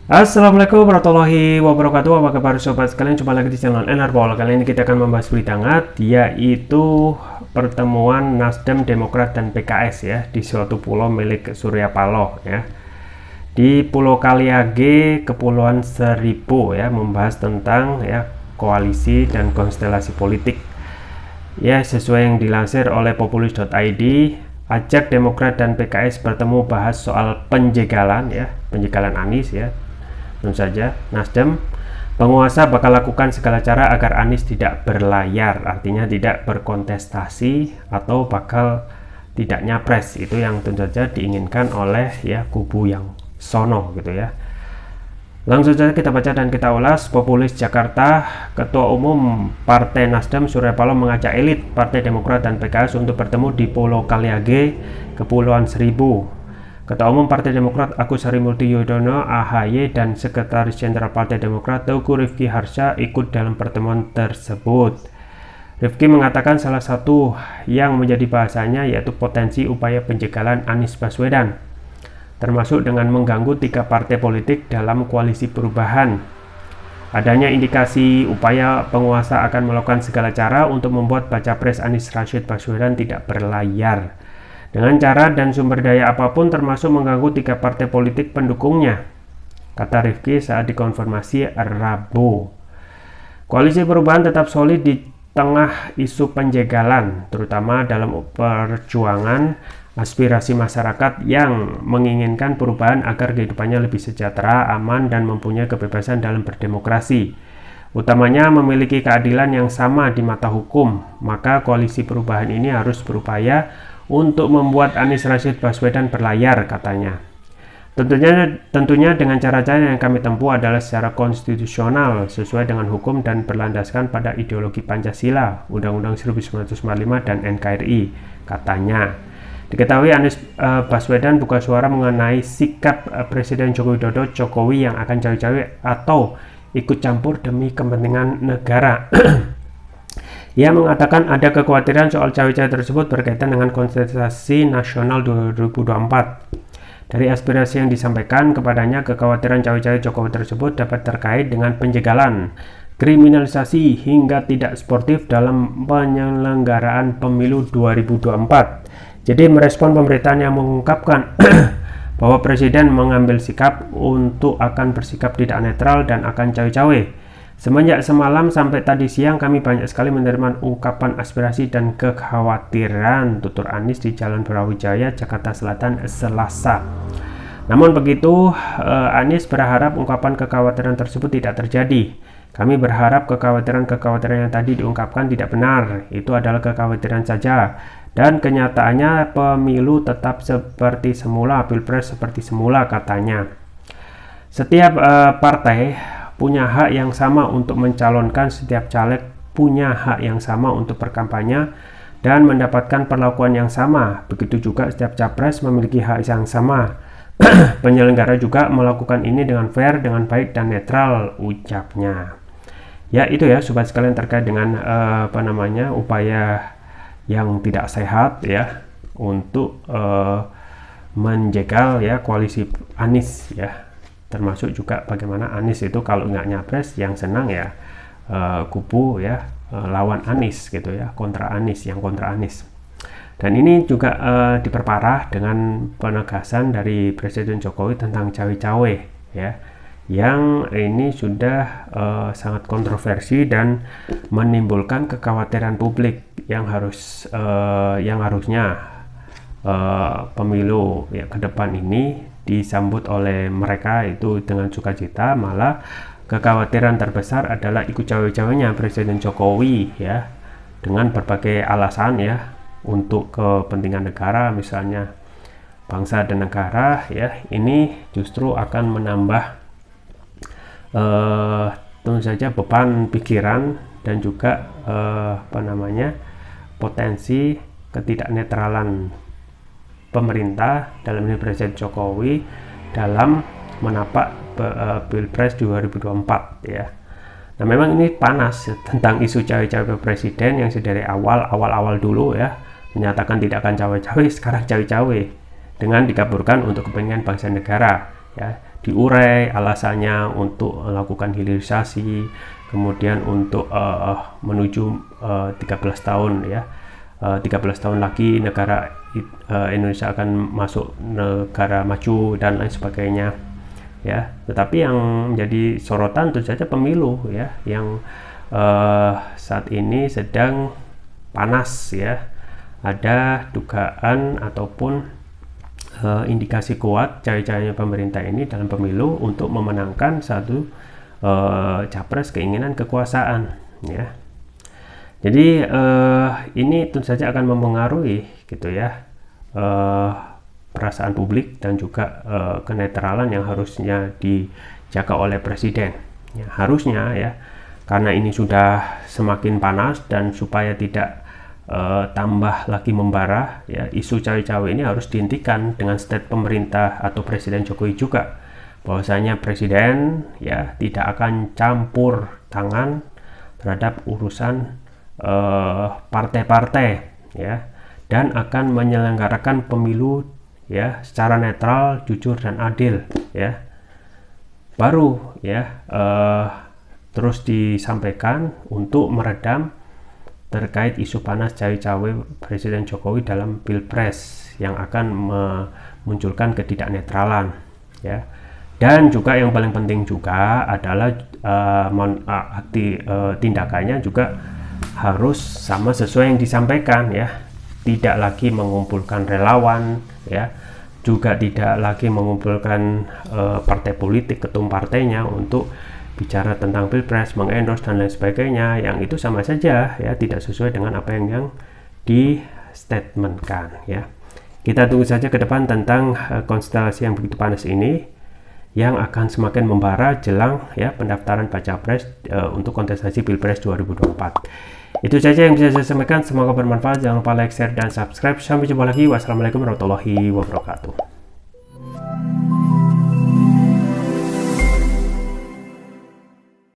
Assalamualaikum warahmatullahi wabarakatuh. Apa kabar sobat sekalian? Jumpa lagi di channel Enerpol. Kali ini kita akan membahas berita hangat, yaitu pertemuan Nasdem, Demokrat dan PKS ya di suatu pulau milik Surya Paloh ya. Di Pulau Kaliage, Kepulauan Seribu ya, membahas tentang ya koalisi dan konstelasi politik. Ya, sesuai yang dilansir oleh populis.id, ajak Demokrat dan PKS bertemu bahas soal penjegalan ya, penjegalan Anies ya. Tentu saja Nasdem, penguasa bakal lakukan segala cara agar Anies tidak berlayar, artinya tidak berkontestasi atau bakal tidak nyapres. Itu yang tentu saja diinginkan oleh ya kubu yang sono gitu ya. Langsung saja kita baca dan kita ulas. Populis Jakarta, Ketua Umum Partai Nasdem Surya Paloh mengajak elit Partai Demokrat dan PKS untuk bertemu di Pulau Kaliage, Kepulauan Seribu. Ketua Umum Partai Demokrat Agus Harimurti Yudhoyono (AHY) dan Sekretaris Jenderal Partai Demokrat Teguh Rifki Harsha ikut dalam pertemuan tersebut. Rifki mengatakan salah satu yang menjadi bahasanya yaitu potensi upaya penjegalan Anies Baswedan, termasuk dengan mengganggu 3 partai politik dalam koalisi perubahan. Adanya indikasi upaya penguasa akan melakukan segala cara untuk membuat baca pres Anies Rashid Baswedan tidak berlayar dengan cara dan sumber daya apapun, termasuk mengganggu 3 partai politik pendukungnya, kata Rifki saat dikonfirmasi Rabu. Koalisi perubahan tetap solid di tengah isu penjegalan, terutama dalam perjuangan aspirasi masyarakat yang menginginkan perubahan agar kehidupannya lebih sejahtera, aman, dan mempunyai kebebasan dalam berdemokrasi. Utamanya memiliki keadilan yang sama di mata hukum. Maka koalisi perubahan ini harus berupaya untuk membuat Anies Rashid Baswedan berlayar, katanya. Tentunya dengan cara-cara yang kami tempuh adalah secara konstitusional, sesuai dengan hukum dan berlandaskan pada ideologi Pancasila, Undang-Undang 1945 dan NKRI, katanya. Diketahui Anies Baswedan buka suara mengenai sikap Presiden Joko Widodo Jokowi yang akan cawe-cawe atau ikut campur demi kepentingan negara. Ia mengatakan ada kekhawatiran soal cawe-cawe tersebut berkaitan dengan kontestasi nasional 2024. Dari aspirasi yang disampaikan kepadanya, kekhawatiran cawe-cawe Jokowi tersebut dapat terkait dengan penjegalan, kriminalisasi, hingga tidak sportif dalam penyelenggaraan pemilu 2024. Jadi merespon pemberitaan yang mengungkapkan bahwa Presiden mengambil sikap untuk akan bersikap tidak netral dan akan cawe-cawe. Semenjak semalam sampai tadi siang kami banyak sekali menerima ungkapan aspirasi dan kekhawatiran, tutur Anies di Jalan Brawijaya, Jakarta Selatan, Selasa. Namun begitu, Anies berharap ungkapan kekhawatiran tersebut tidak terjadi. Kami berharap kekhawatiran yang tadi diungkapkan tidak benar. Itu adalah kekhawatiran saja. Dan kenyataannya pemilu tetap seperti semula, pilpres seperti semula, katanya. Setiap partai punya hak yang sama untuk mencalonkan, setiap caleg punya hak yang sama untuk berkampanye dan mendapatkan perlakuan yang sama. Begitu juga setiap capres memiliki hak yang sama. Penyelenggara juga melakukan ini dengan fair, dengan baik dan netral, ucapnya. Ya, itu ya sobat sekalian terkait dengan upaya yang tidak sehat ya untuk menjegal ya koalisi Anies ya. Termasuk juga bagaimana Anies itu kalau nggak nyapres yang senang ya kubu ya lawan Anies gitu ya, kontra Anies, yang kontra Anies. Dan ini juga diperparah dengan penegasan dari Presiden Jokowi tentang cawe-cawe ya, yang ini sudah sangat kontroversi dan menimbulkan kekhawatiran publik yang harusnya pemilu ya ke depan ini disambut oleh mereka itu dengan sukacita, malah kekhawatiran terbesar adalah ikut cawe-cawenya Presiden Jokowi ya, dengan berbagai alasan ya untuk kepentingan negara, misalnya bangsa dan negara ya. Ini justru akan menambah tentu saja beban pikiran dan juga potensi ketidaknetralan pemerintah, dalam ini Presiden Jokowi, dalam menapak Pilpres 2024 ya. Nah, memang ini panas tentang isu cawe-cawe presiden yang dari awal dulu ya menyatakan tidak akan cawe-cawe, sekarang cawe-cawe dengan dikaburkan untuk kepentingan bangsa negara ya. diurai alasannya untuk melakukan hilirisasi, kemudian untuk menuju 13 tahun ya, 13 tahun lagi negara Indonesia akan masuk negara maju dan lain sebagainya ya. Tetapi yang menjadi sorotan tentu saja pemilu ya, yang saat ini sedang panas ya. Ada dugaan ataupun indikasi kuat cawe-cawenya pemerintah ini dalam pemilu untuk memenangkan satu capres keinginan kekuasaan ya. Jadi ini tentu saja akan mempengaruhi gitu ya perasaan publik dan juga kenetralan yang harusnya dijaga oleh presiden ya, harusnya ya, karena ini sudah semakin panas dan supaya tidak tambah lagi membara ya, isu cawe-cawe ini harus dihentikan dengan state pemerintah atau Presiden Jokowi juga, bahwasanya presiden ya tidak akan campur tangan terhadap urusan partai-partai ya, dan akan menyelenggarakan pemilu ya secara netral, jujur dan adil ya. Baru ya terus disampaikan untuk meredam terkait isu panas cawe-cawe Presiden Jokowi dalam Pilpres yang akan memunculkan ketidaknetralan ya. Dan juga yang paling penting juga adalah tindakannya juga harus sama sesuai yang disampaikan ya, tidak lagi mengumpulkan relawan ya, juga tidak lagi mengumpulkan partai politik, ketum partainya untuk bicara tentang Pilpres, mengendorse dan lain sebagainya, yang itu sama saja ya, tidak sesuai dengan apa yang di statementkan ya. Kita tunggu saja ke depan tentang konstelasi yang begitu panas ini yang akan semakin membara jelang ya pendaftaran baca pres untuk kontestasi Pilpres 2024. Itu saja yang bisa saya sampaikan, semoga bermanfaat. Jangan lupa like, share dan subscribe. Sampai jumpa lagi. Wassalamualaikum warahmatullahi wabarakatuh.